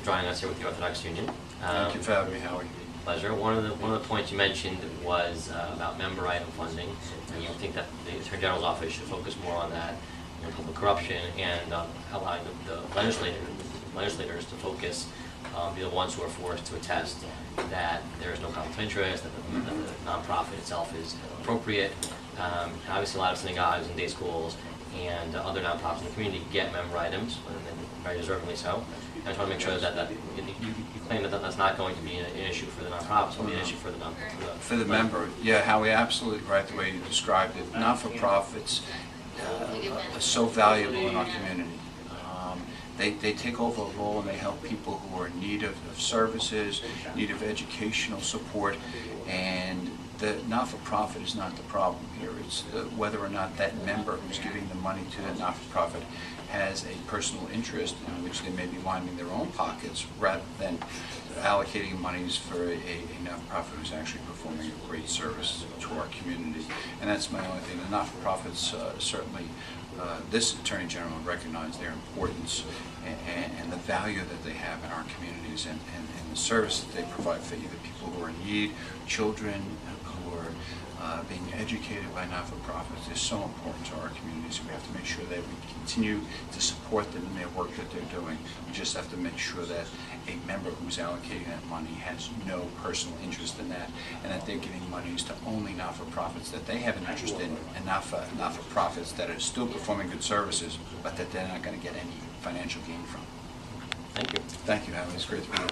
for joining us here with the Orthodox Union. Thank you for having me, Howie. Pleasure. One of the points you mentioned was about member item funding, and you think that the Attorney General's office should focus more on that, public corruption, and allowing the legislators to focus, be the ones who are forced to attest that there is no conflict of interest, that the nonprofit itself is appropriate. And obviously, a lot of synagogues and day schools and other nonprofits in the community get member items, and very deservingly so. And I just want to make sure that you claim that that's not going to be an issue for the nonprofits, it'll be an issue for the member. Yeah, Howie, absolutely right the way you described it. Not-for-profits are so valuable in our community. They take over a role and they help people who are in need of services, need of educational support, and the not-for-profit is not the problem here. It's whether or not that member who's giving the money to the not-for-profit has a personal interest in which they may be lining their own pockets rather than allocating monies for a not-for-profit who's actually performing a great service to our community. And that's my only thing. The not-for-profits certainly, this Attorney General recognized their importance and the value that they have in our communities and the service that they provide for either people who are in need, children who are being educated by not-for-profits is so important to our communities. We have to make sure that we continue to support them in their work that they're doing. We just have to make sure that a member who's allocating that money has no personal interest in that, and that they're giving monies to only not-for-profits that they have an interest in, and not-for-profits that are still performing good services, but that they're not going to get any financial gain from. Thank you. Thank you, Howie. It's great to be here.